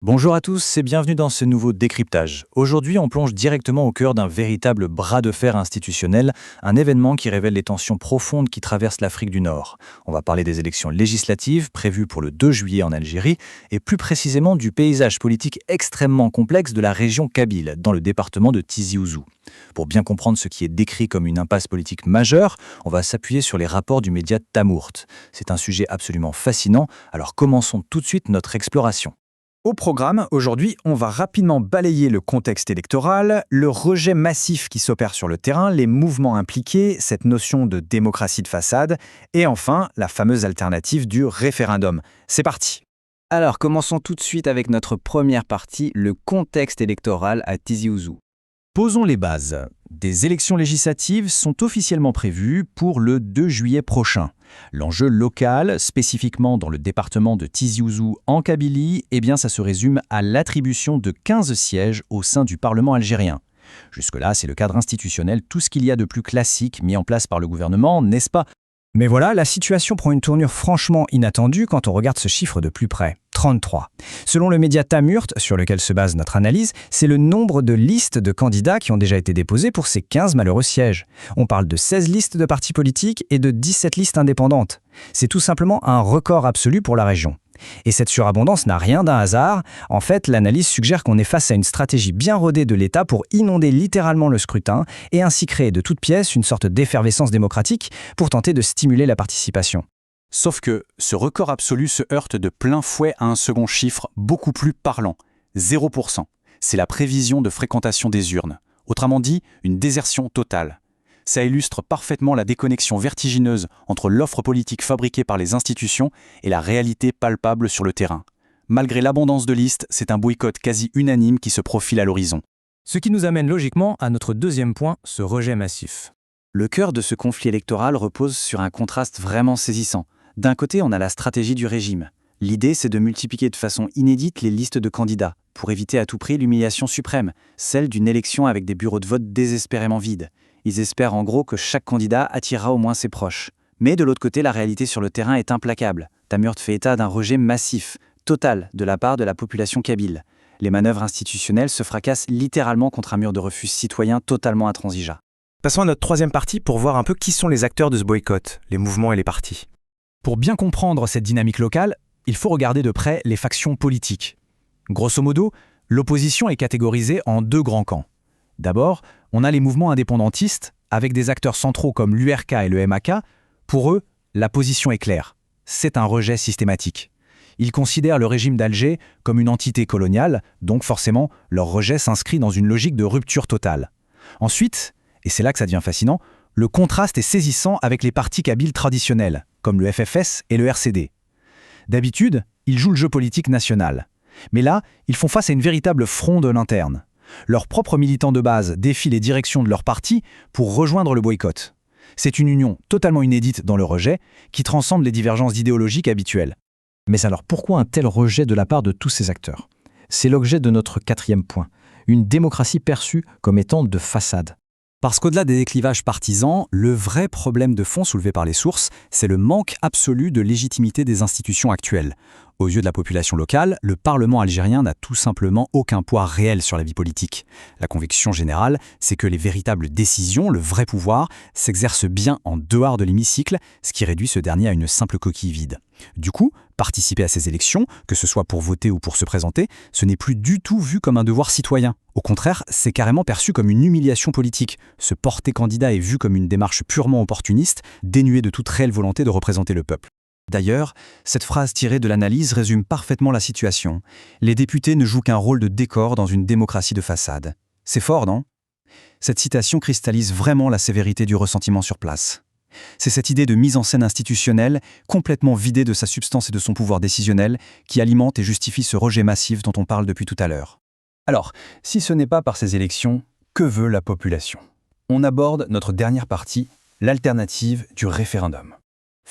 Bonjour à tous et bienvenue dans ce nouveau décryptage. Aujourd'hui, on plonge directement au cœur d'un véritable bras de fer institutionnel, un événement qui révèle les tensions profondes qui traversent l'Afrique du Nord. On va parler des élections législatives prévues pour le 2 juillet en Algérie et plus précisément du paysage politique extrêmement complexe de la région Kabyle, dans le département de Tizi Ouzou. Pour bien comprendre ce qui est décrit comme une impasse politique majeure, on va s'appuyer sur les rapports du média Tamourt. C'est un sujet absolument fascinant, alors commençons tout de suite notre exploration. Au programme, aujourd'hui, on va rapidement balayer le contexte électoral, le rejet massif qui s'opère sur le terrain, les mouvements impliqués, cette notion de démocratie de façade, et enfin, la fameuse alternative du référendum. C'est parti! Alors, commençons tout de suite avec notre première partie, le contexte électoral à Tizi Ouzou. Posons les bases. Des élections législatives sont officiellement prévues pour le 2 juillet prochain. L'enjeu local, spécifiquement dans le département de Tizi Ouzou en Kabylie, ça se résume à l'attribution de 15 sièges au sein du Parlement algérien. Jusque-là, c'est le cadre institutionnel, tout ce qu'il y a de plus classique mis en place par le gouvernement, n'est-ce pas? Mais voilà, la situation prend une tournure franchement inattendue quand on regarde ce chiffre de plus près. 33. Selon le média Tamourt, sur lequel se base notre analyse, c'est le nombre de listes de candidats qui ont déjà été déposées pour ces 15 malheureux sièges. On parle de 16 listes de partis politiques et de 17 listes indépendantes. C'est tout simplement un record absolu pour la région. Et cette surabondance n'a rien d'un hasard. En fait, l'analyse suggère qu'on est face à une stratégie bien rodée de l'État pour inonder littéralement le scrutin et ainsi créer de toutes pièces une sorte d'effervescence démocratique pour tenter de stimuler la participation. Sauf que ce record absolu se heurte de plein fouet à un second chiffre beaucoup plus parlant, 0%. C'est la prévision de fréquentation des urnes. Autrement dit, une désertion totale. Ça illustre parfaitement la déconnexion vertigineuse entre l'offre politique fabriquée par les institutions et la réalité palpable sur le terrain. Malgré l'abondance de listes, c'est un boycott quasi unanime qui se profile à l'horizon. Ce qui nous amène logiquement à notre deuxième point, ce rejet massif. Le cœur de ce conflit électoral repose sur un contraste vraiment saisissant. D'un côté, on a la stratégie du régime. L'idée, c'est de multiplier de façon inédite les listes de candidats, pour éviter à tout prix l'humiliation suprême, celle d'une élection avec des bureaux de vote désespérément vides. Ils espèrent en gros que chaque candidat attirera au moins ses proches. Mais de l'autre côté, la réalité sur le terrain est implacable. Tamourt fait état d'un rejet massif, total, de la part de la population kabyle. Les manœuvres institutionnelles se fracassent littéralement contre un mur de refus citoyen totalement intransigeant. Passons à notre troisième partie pour voir un peu qui sont les acteurs de ce boycott, les mouvements et les partis. Pour bien comprendre cette dynamique locale, il faut regarder de près les factions politiques. Grosso modo, l'opposition est catégorisée en deux grands camps. D'abord, on a les mouvements indépendantistes, avec des acteurs centraux comme l'URK et le MAK. Pour eux, la position est claire. C'est un rejet systématique. Ils considèrent le régime d'Alger comme une entité coloniale, donc forcément, leur rejet s'inscrit dans une logique de rupture totale. Ensuite, et c'est là que ça devient fascinant, le contraste est saisissant avec les partis kabyles traditionnels, comme le FFS et le RCD. D'habitude, ils jouent le jeu politique national. Mais là, ils font face à une véritable fronde interne. Leurs propres militants de base défient les directions de leur parti pour rejoindre le boycott. C'est une union totalement inédite dans le rejet qui transcende les divergences idéologiques habituelles. Mais alors pourquoi un tel rejet de la part de tous ces acteurs? C'est l'objet de notre quatrième point, une démocratie perçue comme étant de façade. Parce qu'au-delà des déclivages partisans, le vrai problème de fond soulevé par les sources, c'est le manque absolu de légitimité des institutions actuelles. Aux yeux de la population locale, le Parlement algérien n'a tout simplement aucun poids réel sur la vie politique. La conviction générale, c'est que les véritables décisions, le vrai pouvoir, s'exercent bien en dehors de l'hémicycle, ce qui réduit ce dernier à une simple coquille vide. Du coup, participer à ces élections, que ce soit pour voter ou pour se présenter, ce n'est plus du tout vu comme un devoir citoyen. Au contraire, c'est carrément perçu comme une humiliation politique. Se porter candidat est vu comme une démarche purement opportuniste, dénuée de toute réelle volonté de représenter le peuple. D'ailleurs, cette phrase tirée de l'analyse résume parfaitement la situation. Les députés ne jouent qu'un rôle de décor dans une démocratie de façade. C'est fort, non? Cette citation cristallise vraiment la sévérité du ressentiment sur place. C'est cette idée de mise en scène institutionnelle, complètement vidée de sa substance et de son pouvoir décisionnel, qui alimente et justifie ce rejet massif dont on parle depuis tout à l'heure. Alors, si ce n'est pas par ces élections, que veut la population? On aborde notre dernière partie, l'alternative du référendum.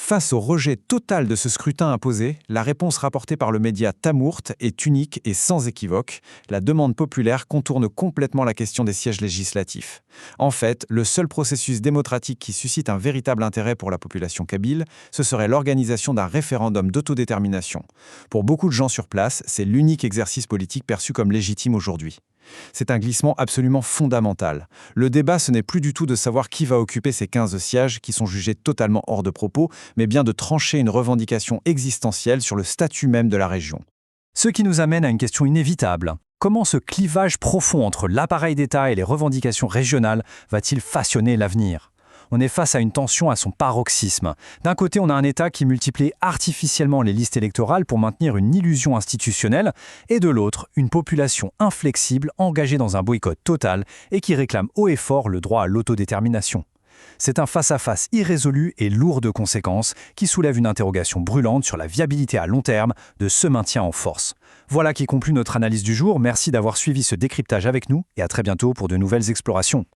Face au rejet total de ce scrutin imposé, la réponse rapportée par le média Tamourt est unique et sans équivoque. La demande populaire contourne complètement la question des sièges législatifs. En fait, le seul processus démocratique qui suscite un véritable intérêt pour la population kabyle, ce serait l'organisation d'un référendum d'autodétermination. Pour beaucoup de gens sur place, c'est l'unique exercice politique perçu comme légitime aujourd'hui. C'est un glissement absolument fondamental. Le débat, ce n'est plus du tout de savoir qui va occuper ces 15 sièges qui sont jugés totalement hors de propos, mais bien de trancher une revendication existentielle sur le statut même de la région. Ce qui nous amène à une question inévitable. Comment ce clivage profond entre l'appareil d'État et les revendications régionales va-t-il façonner l'avenir ? On est face à une tension à son paroxysme. D'un côté, on a un État qui multiplie artificiellement les listes électorales pour maintenir une illusion institutionnelle, et de l'autre, une population inflexible engagée dans un boycott total et qui réclame haut et fort le droit à l'autodétermination. C'est un face-à-face irrésolu et lourd de conséquences qui soulève une interrogation brûlante sur la viabilité à long terme de ce maintien en force. Voilà qui conclut notre analyse du jour. Merci d'avoir suivi ce décryptage avec nous et à très bientôt pour de nouvelles explorations.